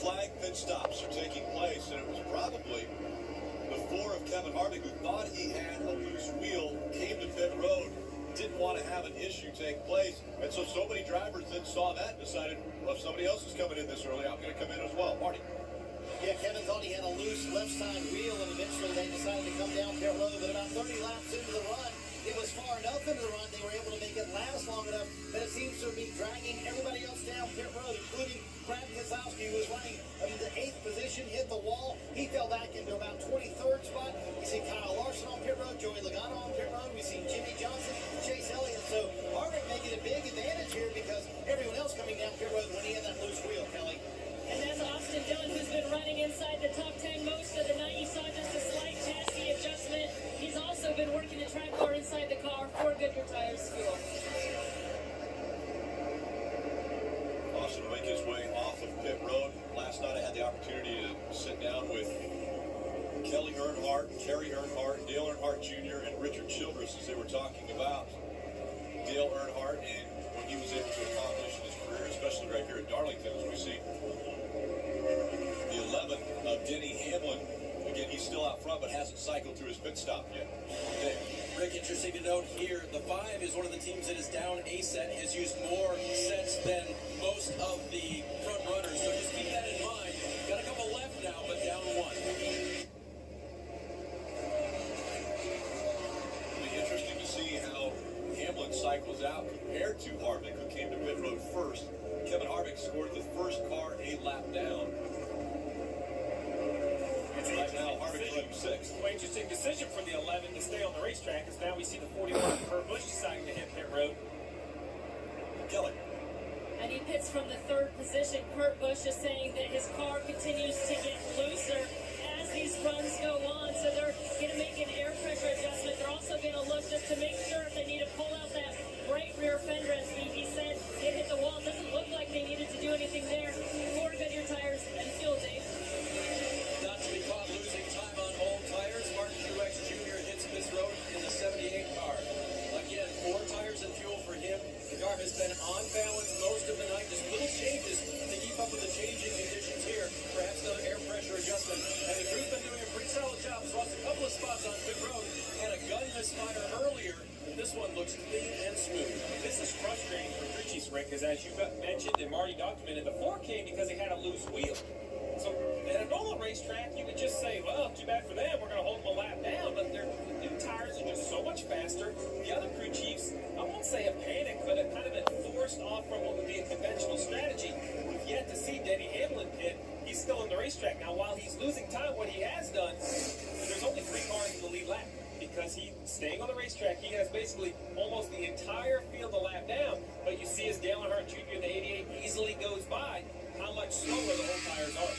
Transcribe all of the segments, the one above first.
flag pit stops are taking place, and it was probably the four of Kevin Harvick, who thought he had a loose wheel, came to pit road, didn't want to have an issue take place, and so many drivers then saw that and decided, well, if somebody else is coming in this early, I'm going to come in as well. Marty. Yeah, Kevin thought he had a loose left side wheel, and eventually they decided to come down pit road. But about 30 laps into the run, it was far enough into the run, they were able to make it last long enough that it seems to be dragging everybody else down pit road, including Brad Keselowski, who was running in the 8th position, hit the wall. He fell back into about 23rd spot. We see Kyle Larson on pit road, Joey Logano on pit road. We see Jimmy Johnson, Chase Elliott. So Harvick making a big advantage here because everyone else coming down pit road when he had that loose wheel, Kelly. And that's Austin Dillon, who's been running inside the top 10 most of the night. You saw just a slight chassis adjustment. He's also been working the track bar inside the car for Goodyear Tires fuel. Austin will make his way off of pit road. Last night I had the opportunity to sit down with Kelly Earnhardt, Kerry Earnhardt, Dale Earnhardt Jr., and Richard Childress as they were talking about Dale Earnhardt and what he was able to accomplish in his career, especially right here at Darlington, as we see the 11 of Denny Hamlin. Again, he's still out front, but hasn't cycled through his pit stop yet. Okay. Rick, interesting to note here, the 5 is one of the teams that is down a set, has used more sets than most of the front runners. So just keep that in mind. Got a couple left now, but down 1. It'll be interesting to see how Hamlin cycles out compared to Harvick, who came to pit road first. Kevin Harvick scored the first car a lap down. Right now, Harvick's running 6th. Well, interesting decision for the 11 to stay on the racetrack, because now we see the 41 Kurt Busch deciding to hit pit road. Kelly. And he pits from the 3rd position. Kurt Busch is saying that his car continues to get looser as these runs go on. So they're going to make an air pressure adjustment. They're also going to look just to make sure if they need to pull out that right rear fender. As he said, it hit the wall. It doesn't look like they needed to do anything there for Goodyear Tires and fuel, Dave. Not to be caught losing time on old tires, Martin Truex Jr. hits this road in the 78 car. Again, 4 tires and fuel for him. The car has been on balance most of the night. Just little changes to keep up with the changing conditions here. Perhaps another air pressure adjustment. And the crew's been doing a pretty solid job. He's lost a couple of spots on pit road. Had a gun misfire earlier. This one looks clean and smooth. This is frustrating for crew chiefs, Rick, because as you mentioned and Marty documented, the 4 came because they had a loose wheel. So at a normal racetrack, you would just say, well, too bad for them, we're going to hold them a lap down, but their new tires are just so much faster. The other crew chiefs, I won't say a panic, but have kind of been forced off from what would be a conventional strategy. We've yet to see Denny Hamlin pit. He's still on the racetrack. Now, while he's losing time, what he has done, there's only 3 cars in the lead lap. Because he's staying on the racetrack, he has basically almost the entire field a lap down. But you see as Dale Earnhardt Jr. in the 88 easily goes by, how much slower the whole tires are.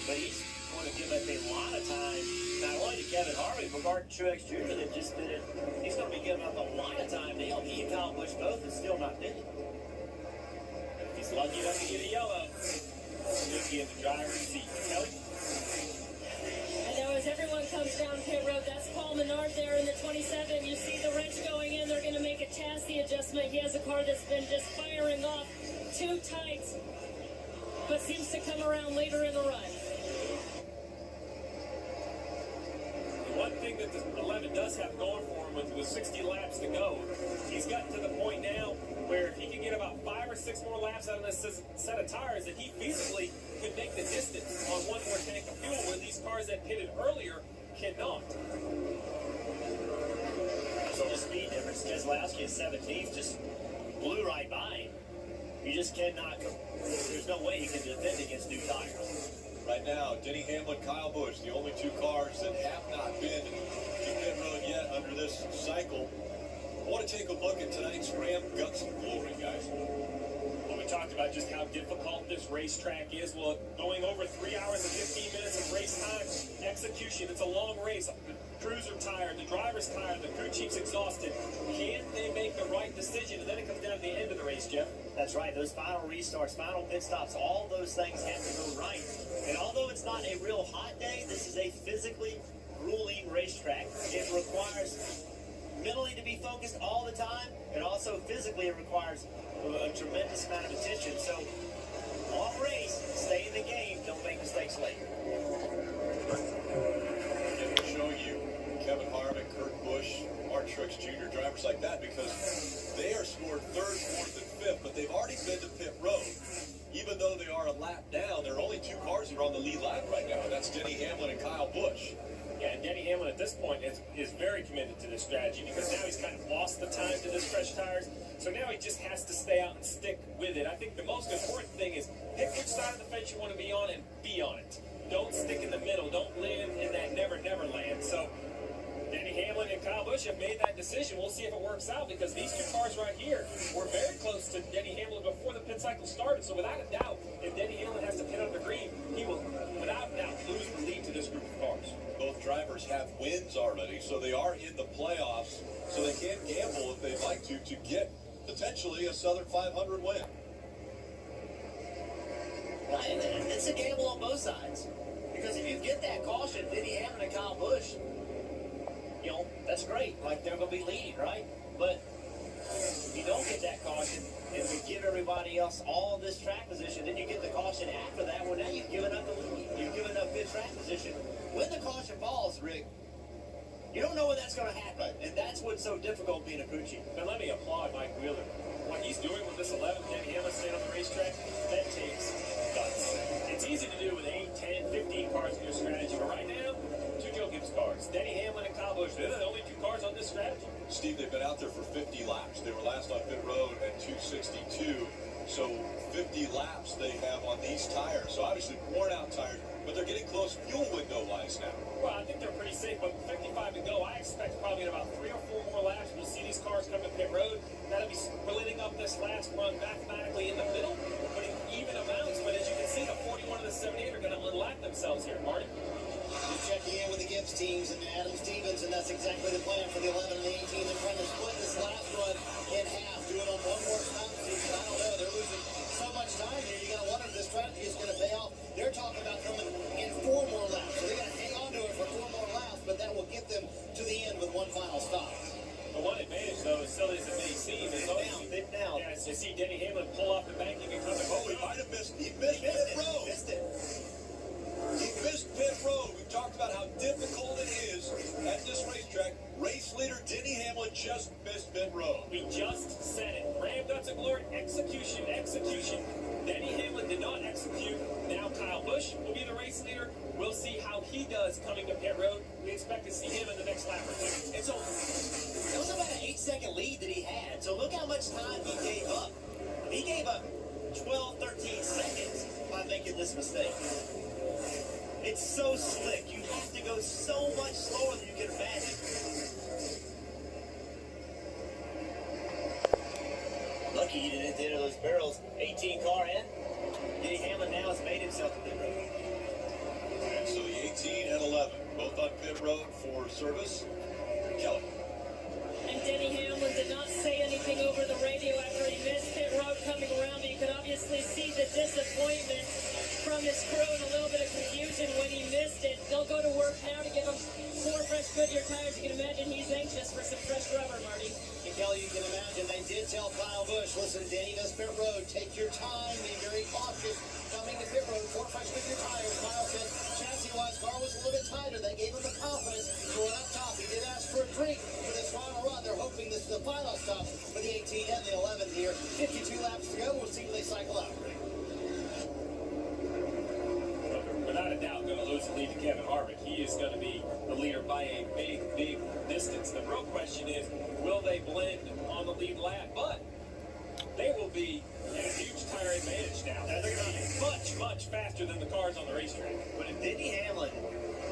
But he's going to give up a lot of time, not only to Kevin Harvick, but Martin Truex Jr. that just did it. He's going to be giving up a lot of time to him. He and Kyle Busch both and still not did it. He's lucky enough to get a yellow. He'll be in the driver's seat. Kelly? And now as everyone comes down pit road, that's Paul Menard there in the 27. You see the wrench going in. They're going to make a chassis adjustment. He has a car that's been just firing off too tight, but seems to come around later in the run. One thing that the 11 does have going for him with 60 laps to go, he's gotten to the point now where if he can get about 5 or 6 more laps out of this set of tires, that he feasibly could make the distance on one more tank of fuel, where these cars that pitted earlier cannot. So the speed difference, Keselowski at 17th just blew right by him. You just cannot, there's no way he can defend against new tires. Right now, Denny Hamlin, Kyle Busch, the only 2 cars that have not been to pit road yet under this cycle. I want to take a look at tonight's Ram Guts and Glory, guys. Well, we talked about just how difficult this racetrack is. Well, going over 3 hours and 15 minutes of race time, execution, it's a long race. The crews are tired, the driver's tired, the crew chief's exhausted. Can they make the right decision? And then it comes down to the end of the race, Jeff. That's right. Those final restarts, final pit stops, all those things have to go right. And although it's not a real hot day, this is a physically grueling racetrack. It requires mentally to be focused all the time, and also physically it requires a tremendous amount of attention. So, long race, stay in the game, don't make lap down. There are only two cars that are on the lead lap right now, and that's Denny Hamlin and Kyle Busch. Yeah, and Denny Hamlin at this point is very committed to this strategy because now he's kind of lost the time to this fresh tires. So now he just has to stay out and stick with it. I think the most important thing is pick which side of the fence you want to be on and be on it. Don't stick in the middle. Don't live in that never land. So Denny Hamlin and Kyle Busch have made that decision. We'll see if it works out because these two cars right here were very close to Denny Hamlin before the pit cycle started. So without a doubt, if Denny Hamlin has to pit under green, he will without a doubt lose the lead to this group of cars. Both drivers have wins already, so they are in the playoffs, so they can gamble if they'd like to get potentially a Southern 500 win. Right, and it's a gamble on both sides. Because if you get that caution, Denny Hamlin and Kyle Busch, you know, that's great. Like, they're going to be leading, right? But if you don't get that caution, and we give everybody else all this track position, then you get the caution after that. Well, now you've given up the lead. You've given up good track position. When the caution falls, Rick, you don't know when that's going to happen. Right. And that's what's so difficult being a crew chief. And let me applaud Mike Wheeler. What he's doing with this 11th Denny Hamlin staying on the racetrack, that takes guts. It's easy to do with 8, 10, 15 cars in your strategy, but right now, two Joe Gibbs cars. Denny Hamlin and Kyle Busch, they're the only two cars on this strategy. Steve, they've been out there for 50 laps. They were last on pit road at 262. So 50 laps they have on these tires. So obviously worn out tires, but they're getting close fuel window wise now. Well, I think they're pretty safe, but 55 to go. I expect probably in about 3 or 4 more laps, we'll see these cars come to pit road. That'll be splitting up this last run mathematically in the middle, putting even amounts. But as you can see, the 41 and the 78 are going to unlap themselves here, Marty. Just checking in with the Gibbs teams and Adam Stevens, and that's exactly the plan for the 11 and the 18. They're trying to split this last run in half, do it on one more time. I don't know, they're losing so much time here. You got to wonder if this strategy is going to pay off. They're talking about coming in 4 more laps, so they got to hang on to it for 4 more laps, but that will get them to the end with one final stop. The one advantage, though, is still as it may seem, is They've now. yeah, as you see Denny Hamlin pull off the banking and come to Oh, he might have missed. He missed pit road. Missed it. He missed pit road. We talked about how difficult it is at this racetrack. Race leader Denny Hamlin just missed pit road. We just said it. Ram Guts of Glory, execution. Denny Hamlin did not execute. Now Kyle Busch will be the race leader. We'll see how he does coming to pit road. We expect to see him in the next lap or two. It was about an 8-second lead that he had. So look how much time he gave up. He gave up 12, 13 seconds by making this mistake. It's so slick. You have to go so much slower than you can imagine. Lucky he didn't enter those barrels. 18 car in. Denny Hamlin now has made himself a pit road. And so the 18 and 11, both on pit road for service. Kelly. And Denny Hamlin did not say anything over the radio after he missed pit road coming around, but you could obviously see the disappointment from his crew and a little bit of confusion when he missed it. They'll go to work now to give him 4 fresh Goodyear tires. You can imagine he's anxious for some fresh rubber, Marty. And Kelly, you can imagine they did tell Kyle Busch, listen, Denny, this pit road, take your time, be very cautious. Coming to pit road, 4 fresh Goodyear tires. Kyle said, chassis-wise, car was a little bit tighter. They gave him the confidence going up top. He did ask for a drink for this final run. They're hoping this is the final stop for the 18 and the 11 here. 52 laps to go. We'll see when they cycle out. Without a doubt, going to lose the lead to Kevin Harvick. He is going to be the leader by a big distance. The real question is, will they blend on the lead lap? But they will be at a huge tire advantage now. They're going to be much faster than the cars on the racetrack. But if Denny Hamlin,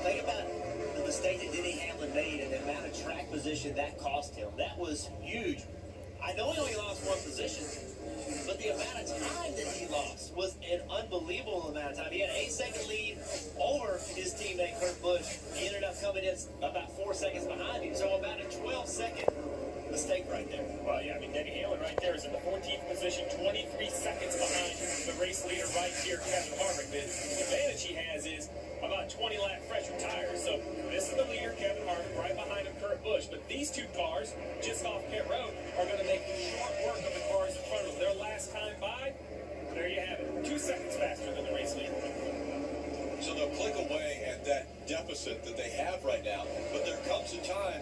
think about the mistake that Denny Hamlin made and the amount of track position that cost him. That was huge. I know he only lost 1 position, but the amount of time that he lost was an unbelievable amount of time. He had an 8-second lead over his teammate Kurt Busch. He ended up coming in about 4 seconds behind him, so about a 12-second mistake right there. Well, yeah, I mean, Denny Hamlin right there is in the 14th position, 23 seconds behind the race leader right here, Kevin Harvick. The advantage he has is about 20 lap fresher tires. So this is the leader, Kevin Harvick, right behind him, Kurt Busch. But these two cars, just off pit road, are going to make short work of the cars in front of them. Their last time by, there you have it, 2 seconds faster than the race leader. So they'll click away at that deficit that they have right now. But there comes a time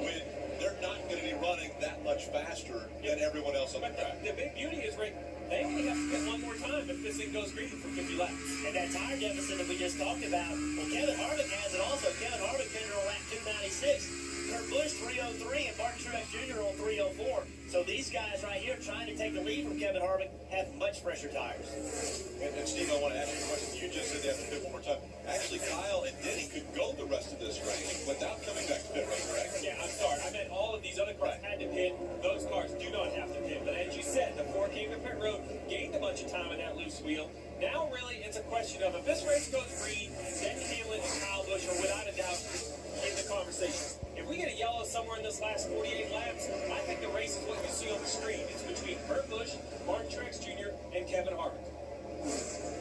when they're not going to be running that much faster than everyone else on the track. The big beauty is, Rick, they only have to get 1 more time. If this thing goes green for 50 laps. And that tire deficit that we just talked about, well, Kevin Harvick has it also. Kevin Harvick finished on lap 296. Kurt Busch 303 and Martin Truex Jr. on 304. So these guys right here trying to take the lead from Kevin Harvick have much fresher tires. And Steve, I want to ask you a question. You just said that to pit one more time. Actually, Kyle and Denny could go the rest of this race without coming back to pit road, correct? Yeah, I'm sorry. I meant all of these other cars had to pit. Those cars do not have to pit. But as you said, the 4 came to pit road, gained a bunch of time in that loose wheel. Now, really, it's a question of if this race goes green, then Hamlin and Kyle Busch are without a doubt in the conversation. If we get a yellow somewhere in this last 48 laps, I think the race is what you see on the screen. It's between Kurt Busch, Martin Truex Jr., and Kevin Harvick.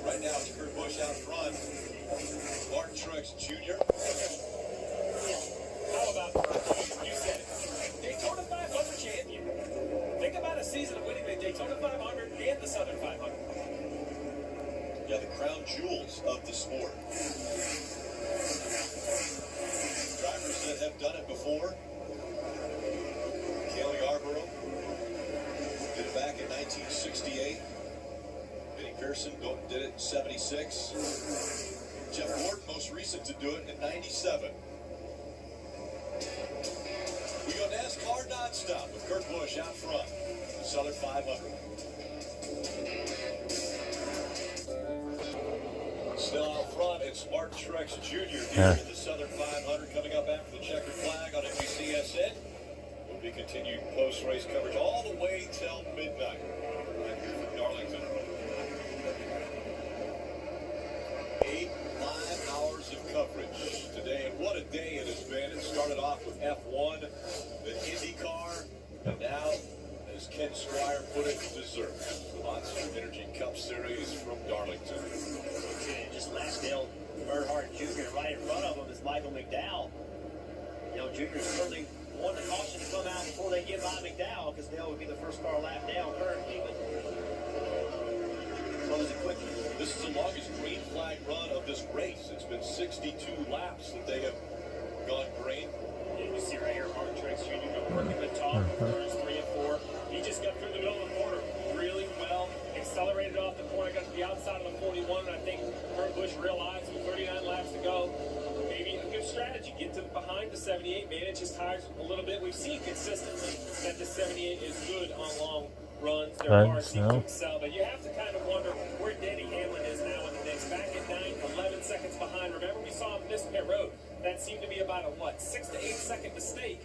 Right now, it's Kurt Busch out front. Martin Truex Jr. How about you said it? Daytona 500 champion. Think about a season of winning the Daytona 500 and the Southern 500. Yeah, the crown jewels of the sport. Drivers that have done it before. Cale Yarborough did it back in 1968. Benny Pearson did it in 76. Jeff Gordon, most recent to do it in 97. We go NASCAR nonstop with Kurt Busch out front. The Southern 500. Still out front, it's Martin Truex Jr. here in the Southern 500 coming up after the checkered flag on NBCSN. Will be continued post-race coverage all the way till midnight. Right here from Darlington. 8 live hours of coverage today, and what a day it has been. It started off with F1, then IndyCar, and now, as Ken Squire put it, dessert. The Monster Energy Cup Series from Darlington. Just last Dale Earnhardt Jr. right in front of him is Michael McDowell. You know, Jr. certainly wanted the caution to come out before they get by McDowell because Dale would be the first car lap down currently, but close it quickly. This is the longest green flag run of this race. It's been 62 laps that they have gone green. You see right here, Martin Truex Jr. working the top, turns 3 and 4. He just got through the middle of the corner really well, accelerated off the corner, got to the outside of the 41, and I think Kurt Busch realized with 39 laps to go, maybe a good strategy. Get to behind the 78, manage his tires a little bit. We've seen consistently that the 78 is good on long runs. Their cars seem to excel, but you have to kind of wonder where Denny Hamlin is now in the mix. Back at 9, 11 seconds behind. Remember, we saw him miss pit road. That seemed to be about a, 6 to 8 second mistake.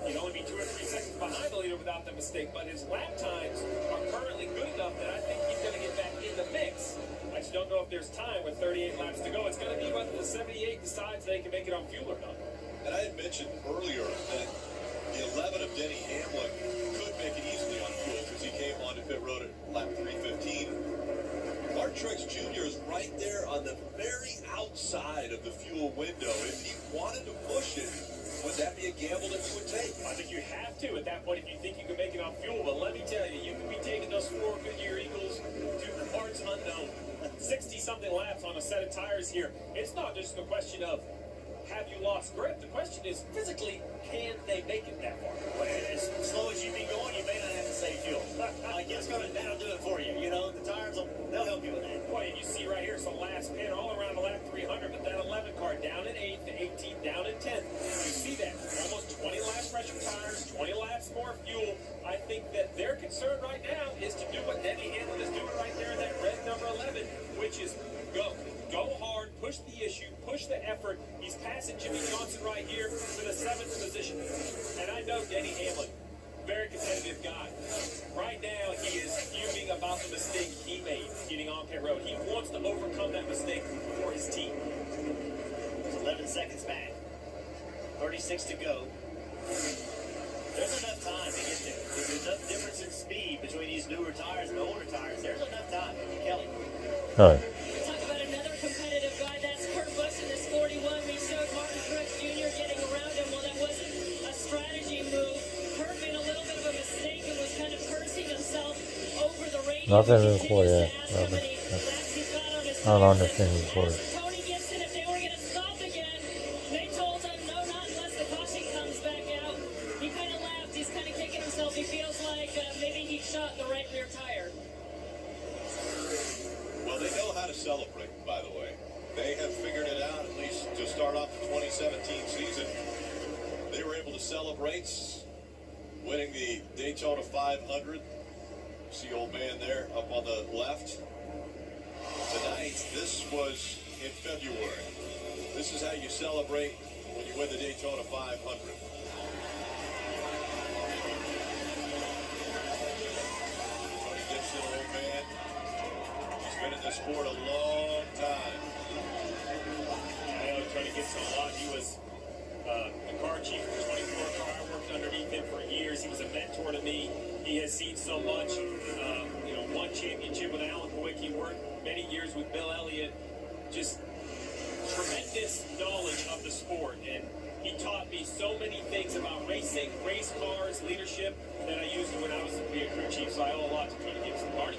He'd only be 2 or 3 seconds behind the leader without the mistake, but his lap times are currently good enough that I think he's going to get back in the mix. I just don't know if there's time with 38 laps to go. It's going to be whether the 78 decides they can make it on fuel or not. And I had mentioned earlier that the 11 of Denny Hamlin could make it easily on fuel because he came onto pit road at lap 315. Martin Truex Jr. is right there on the very outside of the fuel window. If he wanted to push it, would that be a gamble that you would take? I think you have to at that point if you think you can make it on fuel. But let me tell you, you could be taking those 4 Goodyear Eagles to parts unknown. 60-something laps on a set of tires here. It's not just a question of have you lost grip. The question is physically, can they make it that far? Well, as slow as you've been going, you may not have to save fuel. Like it's going to that'll do it for you. You know, the tires they'll help you with that. Boy, and you see right here, so last pin all around the lap 300, but that 11 car down in 8th, the 18th down in 10th. You see that almost 20 laps fresher tires, 20 laps more fuel. I think that their concern right now is to do what Denny Hamlin is doing right there in that red number 11, which is go hard, push the issue, push the effort. He's passing Jimmy Johnson right here to the 7th position. And I know Denny Hamlin, very competitive guy. Right now, he is fuming about the mistake he made getting on pit road. He wants to overcome that mistake for his team. There's 11 seconds back. 36 to go. There's enough time to get there. There's enough difference in speed between these newer tires and older tires. There's enough time. Kelly. All right. Talk about another competitive guy. That's Kurt Busch in this 41. We showed Martin Truex Jr. getting around him. Well, that wasn't a strategy move. Kurt made a little bit of a mistake and was kind of cursing himself over the radio. Nothing recorded. Not on the thing recorded. Tony Gibson, if they were going to stop again, they told him no, not unless the caution comes back out. He kind of laughed. He's kind of kicking himself. He feels like maybe he shot the right rear tire. celebrate, by the way. They have figured it out, at least to start off the 2017 season. They were able to celebrate winning the Daytona 500. See old man there up on the left. Tonight, this was in February. This is how you celebrate when you win the Daytona 500. Tony Gibson, old man. He's been in this sport a long time. I know Tony Gibson a lot. He was the car chief for the 24 car. I worked underneath him for years. He was a mentor to me. He has seen so much. Won championship with Alan Boyd. He worked many years with Bill Elliott. Just tremendous knowledge of the sport, and he taught me so many things about racing, race cars, leadership that I used when I was a crew chief. So I owe a lot to Tony Gibson. Marty.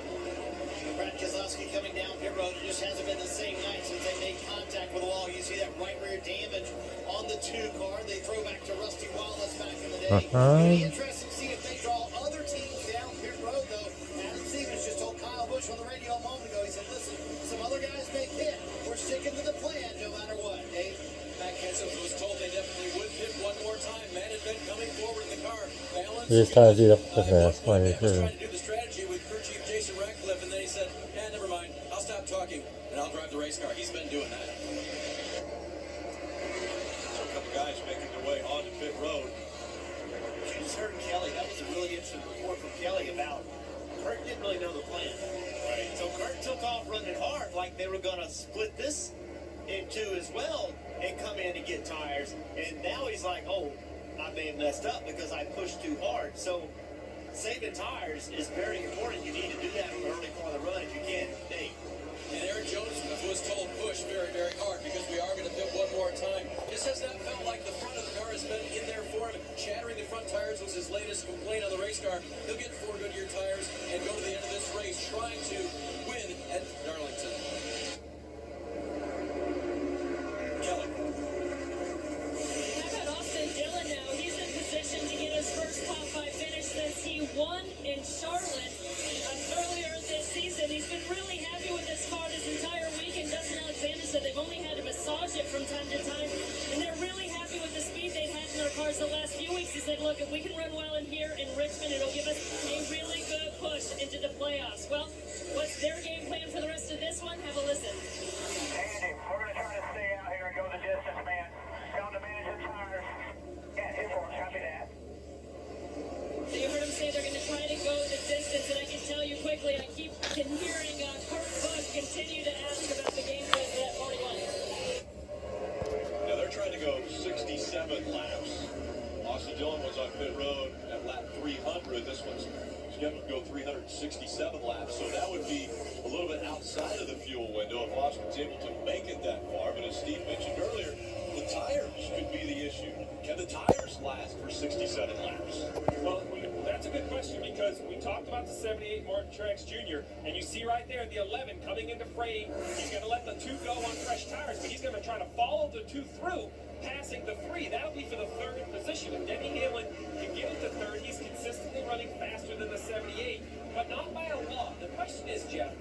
Brad Keselowski coming down pit road. It just hasn't been the same night since they made contact with the wall. You see that right rear damage on the 2 car. They throw back to Rusty Wallace back in the day. It'll be interesting to see if they draw other teams down pit road, though. Adam Stevens just told Kyle Busch on the radio a moment ago. He said, listen, some other guys may pit. We're sticking to the plan no matter what. Dave? Matt Kenseth was told they definitely would pit one more time. Matt had been coming forward in the car. Balance. Just trying to do the fast Matt money was too. trying to do the strategy with crew chief Jason Ratcliffe, and then he said, never mind. I'll stop talking, and I'll drive the race car. He's been doing that. So a couple guys making their way onto pit road. You just heard Kelly. That was a really interesting report from Kelly about Kurt didn't really know the plan. Right. So Kurt took off running hard like they were going to split this in 2 as well and come in and get tires. And now he's like, oh, I may have messed up because I pushed too hard. So saving tires is very important. You need to do that early part of the run if you can. Dave. And Eric Jones was told push very, very hard because we are going to pit one more time. This has not felt like the front of the car has been in there for him. Shattering the front tires was his latest complaint on the race car. He'll get 4 Goodyear tires and go to the end of this race trying to win at Darlington. Kelly. How about Austin Dillon now? He's in position to get his first top 5 finish since he won in Charlotte earlier this season. He's been really happy with his car this entire weekend. Dustin Alexander said they've only had to massage it from time to time, and they're really happy with the speed they've had in their cars the last few weeks. He said, look, if we can run well in here in Richmond, it'll give us a really good push into the playoffs. Well, what's their game plan for the rest of this one? Have a listen. Andy, we're going to try to stay out here and go the distance, man. Come to manage the tires. Yeah, hit for us. Copy that. So you heard him say they're going to try to go the distance, and I can tell you quickly, I keep hearing Kurt Busch continue to ask about the game plan for that 41. Now they're trying to go 67 laps. Austin Dillon was on pit road at lap 300. This one's scheduled to go 367 laps. So that would be a little bit outside of the fuel window if Austin's able to make it that far. But as Steve mentioned earlier, the tires could be the issue. Can the tires last for 67 laps? Well, that's a good question because we talked about the 78 Martin Truex Jr. and you see right there the 11 coming into frame. He's going to let the 2 go on fresh tires, but he's going to try to follow the 2 through, passing the 3. That'll be for the 3rd position. If Denny Hamlin can get it to 3rd, he's consistently running faster than the 78, but not by a lot. The question is, Jeff,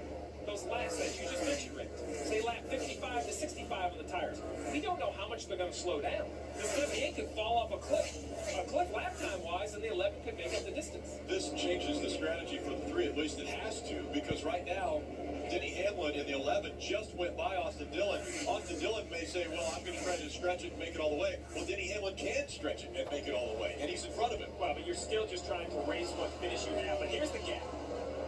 those laps that you just mentioned, Rick, say lap 55 to 65 on the tires. We don't know how much they're going to slow down. The 78 could fall off a cliff lap time-wise, and the 11 could make up the distance. This changes the strategy for the 3, at least it has to, because right now, Denny Hamlin in the 11 just went by Austin Dillon. Austin Dillon may say, well, I'm going to try to stretch it and make it all the way. Well, Denny Hamlin can stretch it and make it all the way, and he's in front of him. Well, but you're still just trying to race what finish you have. But here's the gap.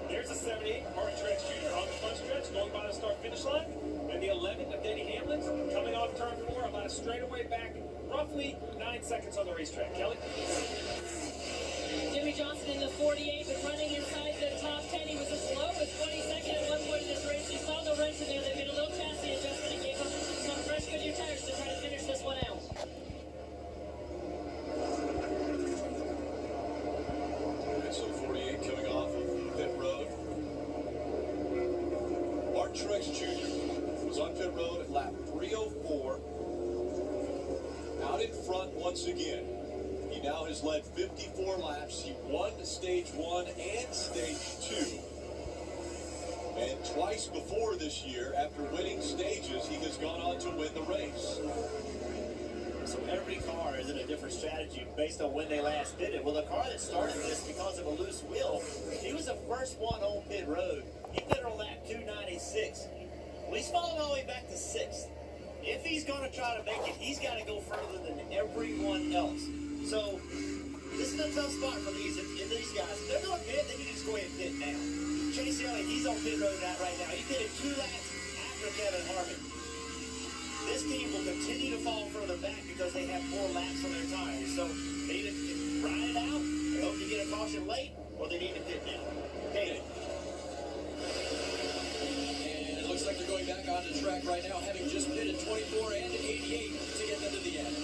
There's the 78, Martin Truex Jr. on the front stretch, going by the start-finish line. And the 11 of Denny Hamlin's coming off turn 4, about a straightaway back, roughly 9 seconds on the racetrack. Kelly? Jimmy Johnson in the 48, but running inside the top 10. He was as low as 22nd at one point in this race. You saw the wrench in there. They made a little chassis adjustment and gave him some fresh Goodyear tires to try to finish this one out. And so 48 coming off of pit road. Martin Truex Jr. was on pit road at lap 304. Out in front once again. He now has led 54 laps. He won stage 1 and stage 2. And twice before this year, after winning stages, he has gone on to win the race. So every car is in a different strategy based on when they last did it. Well, the car that started this because of a loose wheel, he was the first one on pit road. He pit on lap 296. Well, he's fallen all the way back to 6th. If he's going to try to make it, he's got to go further than everyone else. So this is a tough spot for these guys. If they're going to pit, they need to just go ahead and pit now. Chase Elliott, he's on pit road right now. He pitted 2 laps after Kevin Harvick. This team will continue to fall further back because they have more laps on their tires. So they need to ride it out, they hope to get a caution late, or they need to pit now. Okay. And it looks like they're going back onto track right now, having just pitted 24 and 88 to get them to the end.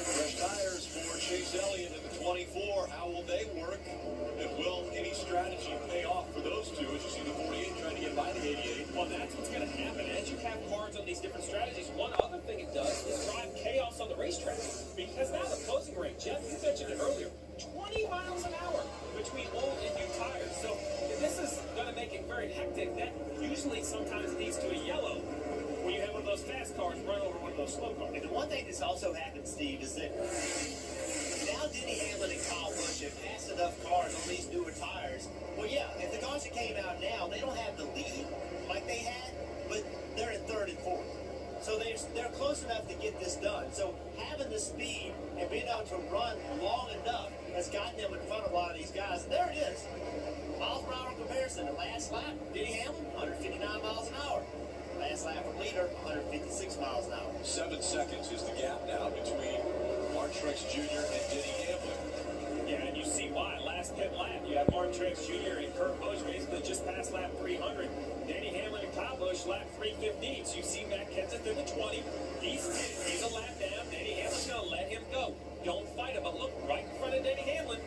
Fresh tires for Chase Elliott in the 24. How will they work? And will any strategy pay off for those two as you see the 48 trying to get by the 88? Well, that's what's going to happen. As you have cards on these different strategies, one other thing it does is drive chaos on the racetrack. Because now the closing rate, Jeff, you mentioned it earlier, 20 miles an hour between old and new tires. So if this is going to make it very hectic. That usually sometimes leads to a yellow when you have one of those fast cars run over one of those slow cars. And the one thing that's also happened, Steve, is that now Denny Hamlin and Kyle Busch have passed enough cars on these newer tires. Well, yeah, if the cars that came out now, they don't have the lead like they had, but they're in 3rd and 4th. So they're close enough to get this done. So having the speed and being able to run long enough has gotten them in front of a lot of these guys. And there it is. Miles per hour comparison. The last lap, Denny Hamlin, 159 miles an hour. Last lap for leader, 156 miles an hour. 7 seconds is the gap now between Mark Truex Jr. and Denny Hamlin. Yeah, and you see why. Last pit lap, you have Martin Truex Jr. and Kurt Busch basically just past lap 300. Danny Hamlin and Kyle Busch lap 315. So you see Matt Kenseth in the 20. He's a lap down. Danny Hamlin's going to let him go. Don't fight him. But look, right in front of Danny Hamlin,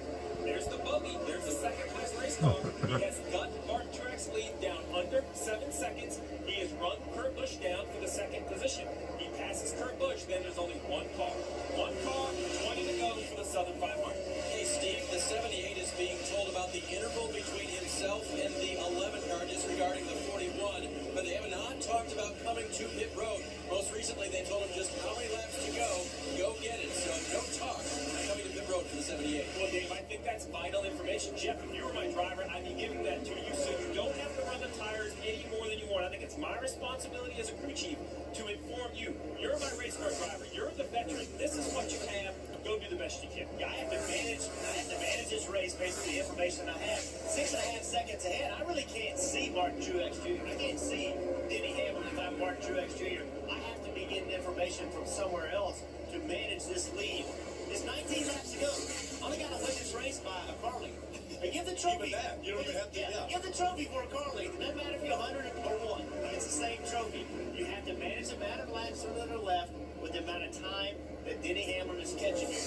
there's the bogey. There's the second place race car. He has got Martin Truex's lead down under 7 seconds. He has run Kurt Busch down for the second position. He passes Kurt Busch, then there's only one car. One car, 20 to go for the Southern 500. Hey, Steve, the 78 is being told about the interval between himself and the 11 car disregarding the 41, but they have not talked about coming to pit road. Most recently, they told him just how many laps to go. Go get it. So no talk coming to pit road for the 78. Well, Dave, I think that's vital information. Jeff, if you were my driver, I'd be giving that to you so you don't have to run the tires any more than you want. I think it's my responsibility as a crew chief to inform you. You're my race car driver. You're the veteran. This is what you have. Go do the best you can. Yeah, I have to manage this race based on the information I have. 6.5 seconds ahead. I really can't see Martin Truex Jr. I can't see Denny Hamlin if I'm Martin Truex Jr. I have to be getting information from somewhere else to manage this lead. It's 19 laps to go. Only got to win this race by a car length. And give the trophy. Even that, you don't even have to. Yeah. Give the trophy for a car length. It doesn't matter if you're 100 or 1. It's the same trophy. You have to manage the amount of laps that are left with the amount of time that Denny Hamlin is catching you.